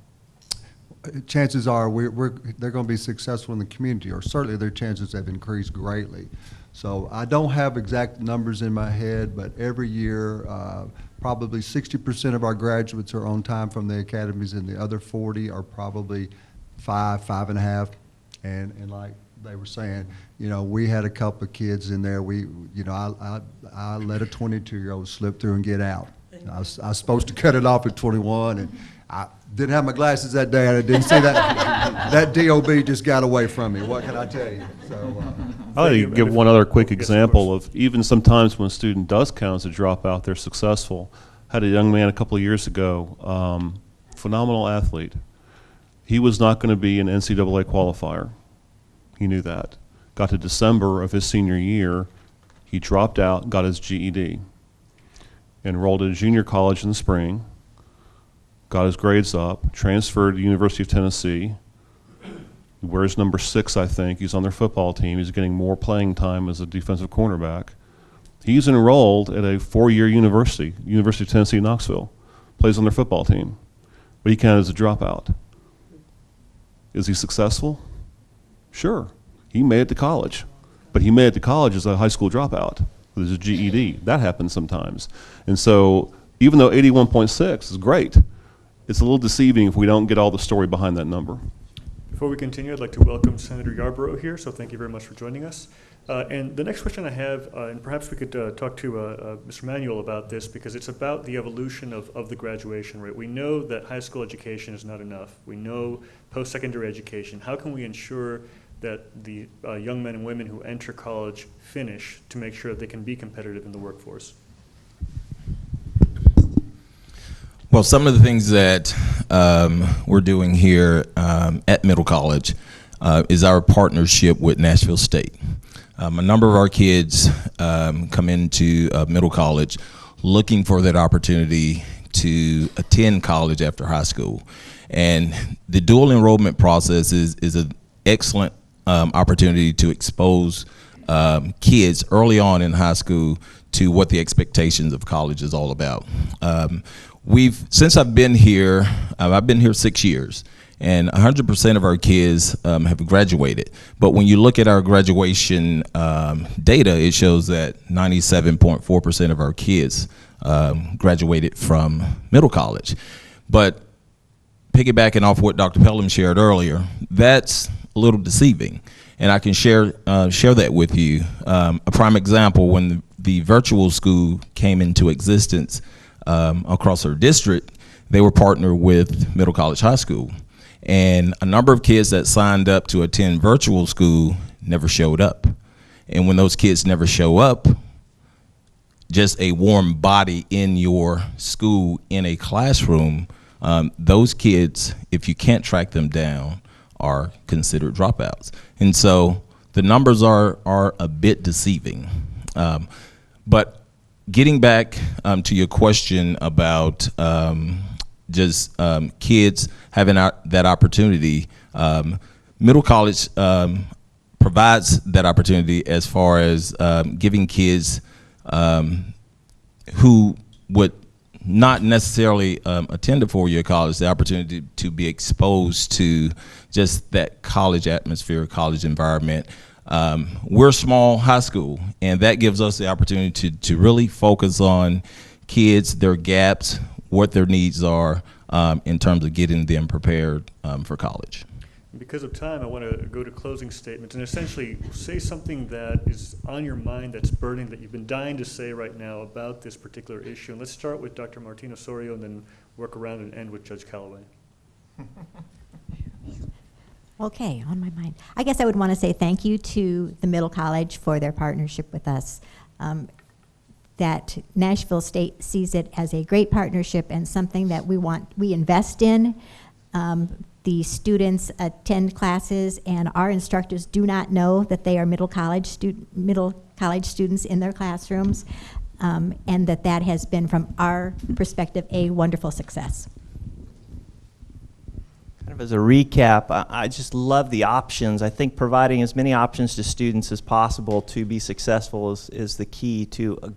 chances are they're going to be successful in the community, or certainly their chances have increased greatly. So I don't have exact numbers in my head, but every year, probably 60% of our graduates are on time from the academies, and the other 40 are probably 5.5. And like they were saying, you know, we had a couple of kids in there. I let a 22-year-old slip through and get out. I was supposed to cut it off at 21, and I didn't have my glasses that day, and I didn't see that. That DOB just got away from me. What can I tell you? So, I'll let you give one other quick example of even sometimes when a student does count as a dropout, they're successful. Had a young man a couple of years ago, phenomenal athlete. He was not going to be an NCAA qualifier. He knew that. Got to December of his senior year, he dropped out, got his GED, enrolled at a junior college in the spring, got his grades up, transferred to the University of Tennessee. He wears number 6, I think. He's on their football team. He's getting more playing time as a defensive cornerback. He's enrolled at a 4-year university, University of Tennessee, Knoxville. Plays on their football team. But he counted as a dropout. Is he successful? Sure. He made it to college. But he made it to college as a high school dropout with his GED. That happens sometimes. And so even though 81.6 is great, it's a little deceiving if we don't get all the story behind that number. Before we continue, I'd like to welcome Senator Yarborough here, so thank you very much for joining us. And the next question I have, and perhaps we could talk to Mr. Manuel about this, because it's about the evolution of the graduation rate. We know that high school education is not enough. We know post-secondary education. How can we ensure that the young men and women who enter college finish to make sure that they can be competitive in the workforce? Well, some of the things that we're doing here at Middle College is our partnership with Nashville State. A number of our kids come into Middle College looking for that opportunity to attend college after high school. And the dual enrollment process is an excellent opportunity to expose kids early on in high school to what the expectations of college is all about. Since I've been here 6 years, and 100% of our kids have graduated. But when you look at our graduation data, it shows that 97.4% of our kids graduated from middle college. But piggybacking off what Dr. Pelham shared earlier, that's a little deceiving. And I can share that with you. A prime example, when the virtual school came into existence across our district, they were partnered with Middle College High School. And a number of kids that signed up to attend virtual school never showed up. And when those kids never show up, just a warm body in your school, in a classroom, those kids, if you can't track them down, are considered dropouts. And so the numbers are a bit deceiving. But getting back to your question about just kids having that opportunity, Middle College provides that opportunity as far as giving kids who would not necessarily attend a four-year college the opportunity to be exposed to just that college atmosphere, college environment. We're a small high school, and that gives us the opportunity to really focus on kids, their gaps, what their needs are in terms of getting them prepared for college. Because of time, I want to go to closing statements and essentially say something that is on your mind, that's burning, that you've been dying to say right now about this particular issue. And let's start with Dr. Martino Sorio and then work around and end with Judge Callaway. Okay, on my mind. I guess I would want to say thank you to the Middle College for their partnership with us. That Nashville State sees it as a great partnership and something that we invest in. The students attend classes, and our instructors do not know that they are middle college students in their classrooms, and that has been, from our perspective, a wonderful success. Kind of as a recap, I just love the options. I think providing as many options to students as possible to be successful is the key to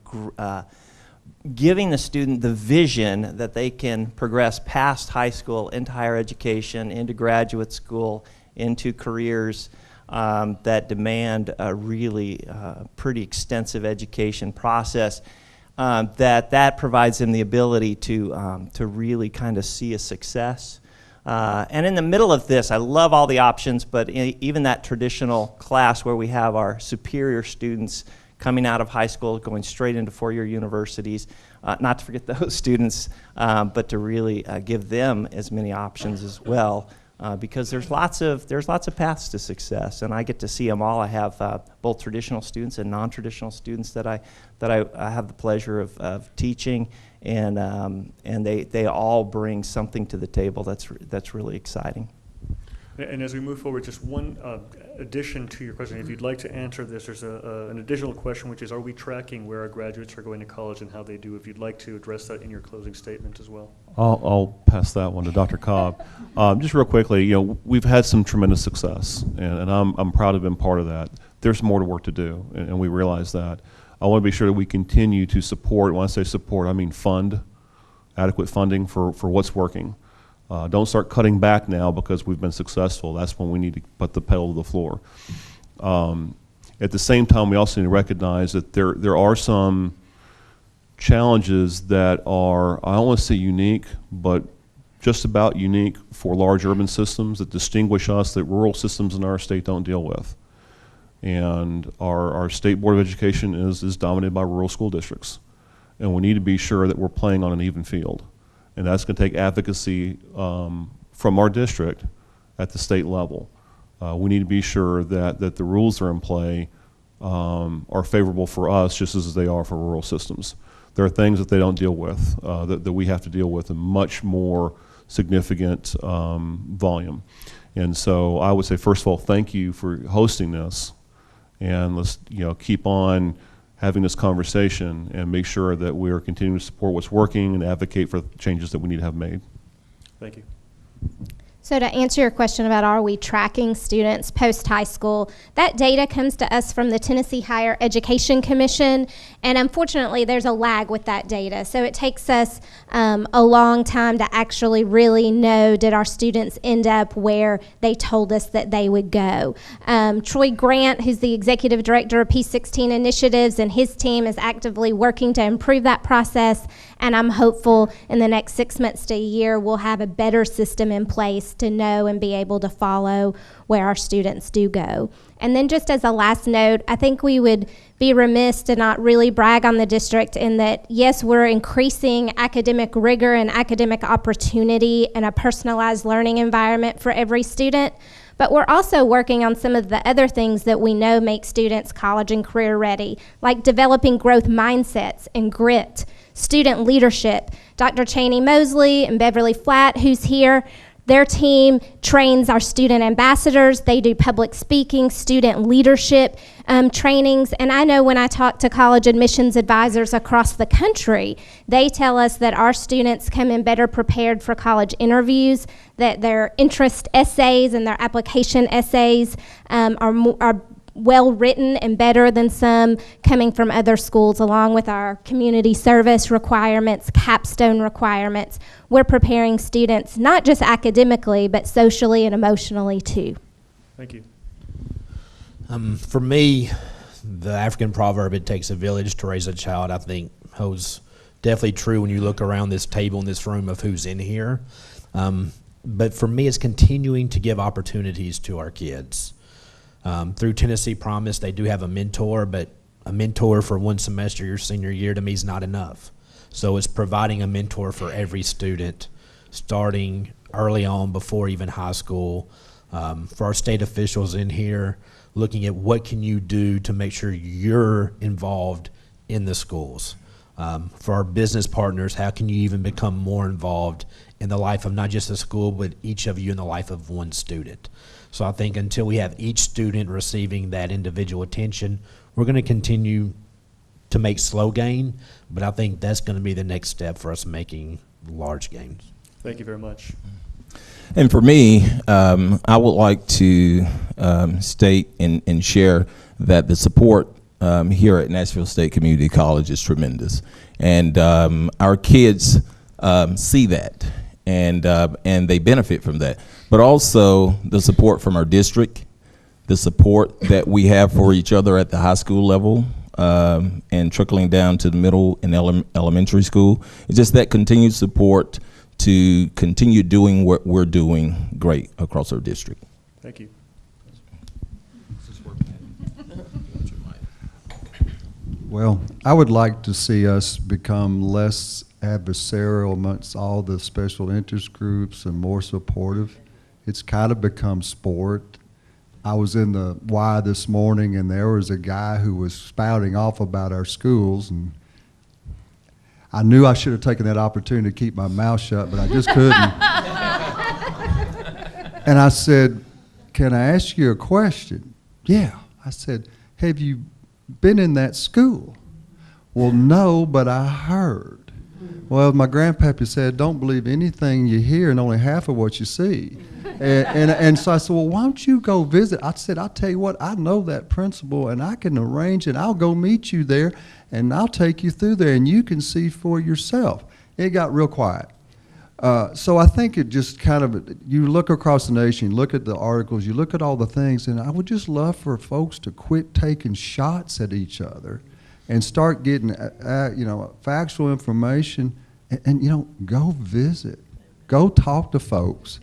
giving the student the vision that they can progress past high school into higher education, into graduate school, into careers that demand a really pretty extensive education process. That provides them the ability to really kind of see a success. And in the middle of this, I love all the options, but even that traditional class where we have our superior students coming out of high school, going straight into four-year universities, not to forget those students, but to really give them as many options as well. Because there's lots of paths to success, and I get to see them all. I have both traditional students and non-traditional students that I have the pleasure of teaching, and they all bring something to the table that's really exciting. And as we move forward, just one addition to your question. If you'd like to answer this, there's an additional question, which is, are we tracking where our graduates are going to college and how they do? If you'd like to address that in your closing statement as well. I'll pass that one to Dr. Cobb. Just real quickly, we've had some tremendous success, and I'm proud to have been part of that. There's more work to do, and we realize that. I want to be sure that we continue to support. When I say support, I mean fund, adequate funding for what's working. Don't start cutting back now because we've been successful. That's when we need to put the pedal to the floor. At the same time, we also need to recognize that there are some challenges that are, I don't want to say unique, but just about unique for large urban systems that distinguish us that rural systems in our state don't deal with. And our state board of education is dominated by rural school districts. And we need to be sure that we're playing on an even field. And that's going to take advocacy from our district at the state level. We need to be sure that the rules that are in play are favorable for us just as they are for rural systems. There are things that they don't deal with that we have to deal with in much more significant volume. And so I would say, first of all, thank you for hosting this, and let's keep on having this conversation and make sure that we are continuing to support what's working and advocate for changes that we need to have made. Thank you. So to answer your question about are we tracking students post-high school, that data comes to us from the Tennessee Higher Education Commission, and unfortunately there's a lag with that data. So it takes us a long time to actually really know, did our students end up where they told us that they would go. Troy Grant, who's the Executive Director of P16 Initiatives, and his team is actively working to improve that process, and I'm hopeful in the next 6 months to a year we'll have a better system in place to know and be able to follow where our students do go. And then just as a last note, I think we would be remiss to not really brag on the district in that, yes, we're increasing academic rigor and academic opportunity in a personalized learning environment for every student, but we're also working on some of the other things that we know make students college and career ready, like developing growth mindsets and grit, student leadership. Dr. Cheney Mosley and Beverly Flatt, who's here, their team trains our student ambassadors. They do public speaking, student leadership trainings. And I know when I talk to college admissions advisors across the country, they tell us that our students come in better prepared for college interviews, that their interest essays and their application essays are well written and better than some coming from other schools, along with our community service requirements, capstone requirements. We're preparing students not just academically, but socially and emotionally too. Thank you. For me, the African proverb, it takes a village to raise a child, I think holds definitely true when you look around this table in this room of who's in here. But for me, it's continuing to give opportunities to our kids. Through Tennessee Promise, they do have a mentor, but a mentor for one semester your senior year to me is not enough. So it's providing a mentor for every student, starting early on before even high school. For our state officials in here, looking at what can you do to make sure you're involved in the schools. For our business partners, how can you even become more involved in the life of not just the school, but each of you in the life of one student. So I think until we have each student receiving that individual attention, we're going to continue to make slow gain, but I think that's going to be the next step for us making large gains. Thank you very much. And for me, I would like to state and share that the support here at Nashville State Community College is tremendous. And our kids see that, and they benefit from that. But also the support from our district, the support that we have for each other at the high school level, and trickling down to the middle and elementary school. It's just that continued support to continue doing what we're doing great across our district. Thank you. Well, I would like to see us become less adversarial amongst all the special interest groups and more supportive. It's kind of become sport. I was in the Y this morning, and there was a guy who was spouting off about our schools, and I knew I should have taken that opportunity to keep my mouth shut, but I just couldn't. And I said, "Can I ask you a question?" "Yeah." I said, "Have you been in that school?" "Well, no, but I heard." Well, my grandpappy said, "Don't believe anything you hear and only half of what you see." And so I said, "Well, why don't you go visit?" I said, "I'll tell you what, I know that principal, and I can arrange it. I'll go meet you there, and I'll take you through there, and you can see for yourself." It got real quiet. So I think it just kind of, you look across the nation, you look at the articles, you look at all the things, and I would just love for folks to quit taking shots at each other and start getting, factual information, and go visit, go talk to folks.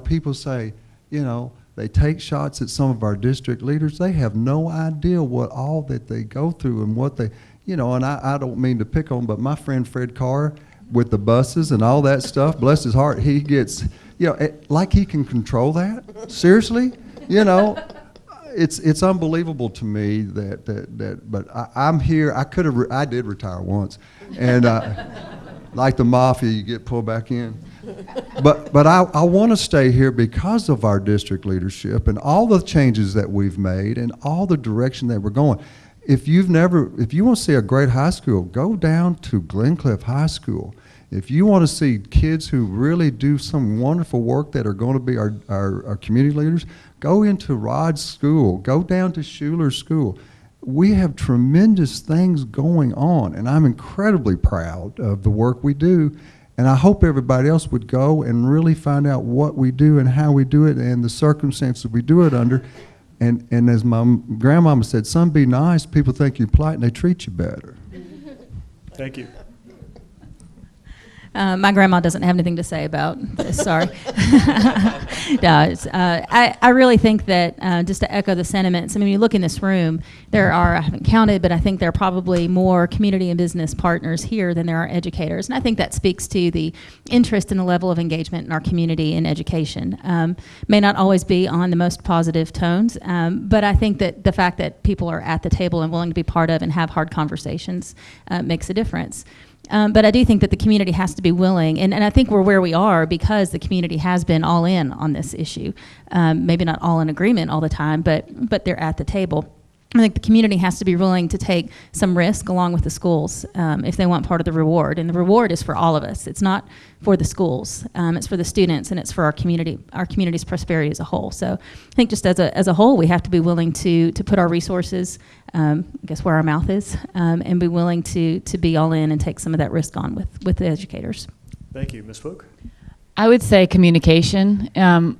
People say, they take shots at some of our district leaders. They have no idea what all that they go through and what they, and I don't mean to pick on, but my friend Fred Carr with the buses and all that stuff, bless his heart, he gets, like he can control that. Seriously, it's unbelievable to me but I'm here. I did retire once, and like the mafia, you get pulled back in. But I want to stay here because of our district leadership and all the changes that we've made and all the direction that we're going. If you want to see a great high school, go down to Glencliff High School. If you want to see kids who really do some wonderful work that are going to be our community leaders, go into Rod's school, go down to Schuler's school. We have tremendous things going on, and I'm incredibly proud of the work we do. And I hope everybody else would go and really find out what we do and how we do it and the circumstances we do it under. And as my grandmama said, "Son, be nice. People think you're polite and they treat you better." Thank you. My grandma doesn't have anything to say about this, sorry. No, I really think that, just to echo the sentiments, when you look in this room, there are, I haven't counted, but I think there are probably more community and business partners here than there are educators. And I think that speaks to the interest and the level of engagement in our community in education. May not always be on the most positive tones, but I think that the fact that people are at the table and willing to be part of and have hard conversations makes a difference. But I do think that the community has to be willing, and I think we're where we are because the community has been all in on this issue. Maybe not all in agreement all the time, but they're at the table. I think the community has to be willing to take some risk along with the schools if they want part of the reward. And the reward is for all of us. It's not for the schools. It's for the students, and it's for our community's prosperity as a whole. So I think just as a whole, we have to be willing to put our resources, I guess, where our mouth is, and be willing to be all in and take some of that risk on with the educators. Thank you. Ms. Folk? I would say communication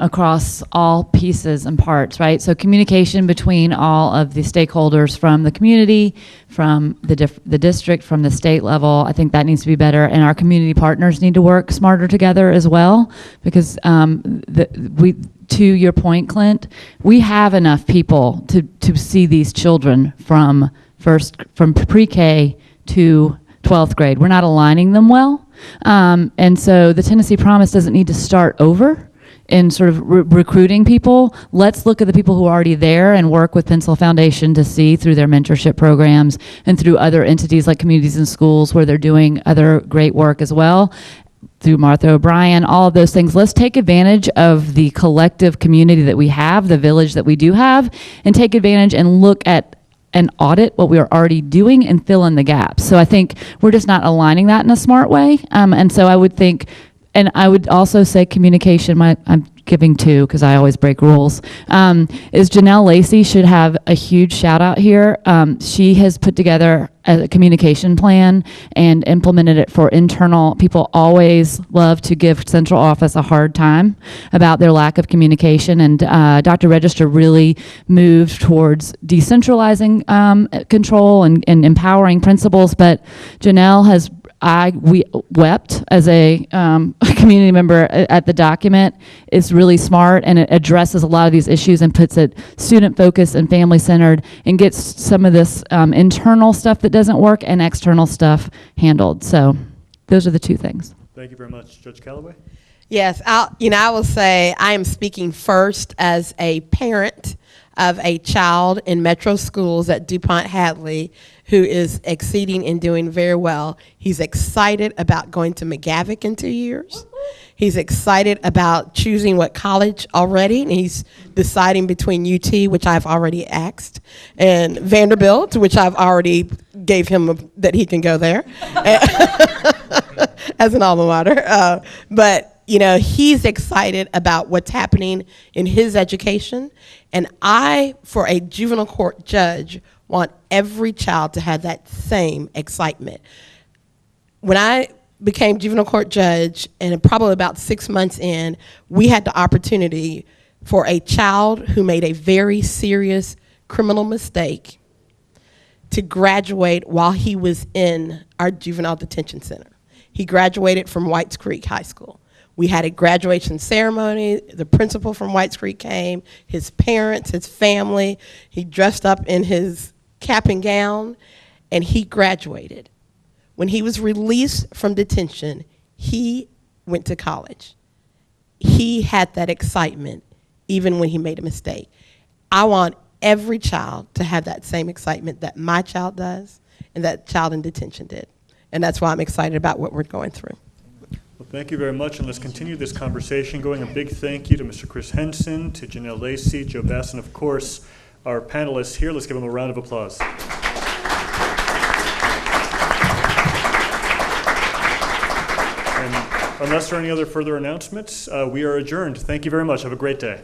across all pieces and parts, right? So communication between all of the stakeholders from the community, from the district, from the state level. I think that needs to be better, and our community partners need to work smarter together as well, because to your point, Clint, we have enough people to see these children from pre-K to 12th grade. We're not aligning them well. And so the Tennessee Promise doesn't need to start over in sort of recruiting people. Let's look at the people who are already there and work with Pencil Foundation to see through their mentorship programs and through other entities like Communities in Schools where they're doing other great work as well, through Martha O'Brien, all of those things. Let's take advantage of the collective community that we have, the village that we do have, and take advantage and look at and audit what we are already doing and fill in the gaps. So I think we're just not aligning that in a smart way. And so I would think, and I would also say communication, I'm giving two because I always break rules, is Janelle Lacey should have a huge shout out here. She has put together a communication plan and implemented it for internal. People always love to give central office a hard time about their lack of communication, and Dr. Register really moved towards decentralizing control and empowering principals, but Janelle has we wept as a community member at the document. It's really smart, and it addresses a lot of these issues and puts it student-focused and family-centered and gets some of this internal stuff that doesn't work and external stuff handled. So those are the two things. Thank you very much. Judge Callaway? Yes, I will say I am speaking first as a parent of a child in Metro Schools at DuPont Hadley who is exceeding and doing very well. He's excited about going to McGavick in 2 years. He's excited about choosing what college already, and he's deciding between UT, which I've already asked, and Vanderbilt, which I've already gave him that he can go there as an alma mater. But you know, he's excited about what's happening in his education. And I, for a juvenile court judge, want every child to have that same excitement. When I became juvenile court judge, and probably about 6 months in, we had the opportunity for a child who made a very serious criminal mistake to graduate while he was in our juvenile detention center. He graduated from Whites Creek High School. We had a graduation ceremony. The principal from Whites Creek came, his parents, his family. He dressed up in his cap and gown, and he graduated. When he was released from detention, he went to college. He had that excitement even when he made a mistake. I want every child to have that same excitement that my child does and that child in detention did. And that's why I'm excited about what we're going through. Well, thank you very much, and let's continue this conversation going. A big thank you to Mr. Chris Henson, to Janelle Lacey, Joe Bass, and of course, our panelists here. Let's give them a round of applause. And unless there are any other further announcements, we are adjourned. Thank you very much. Have a great day.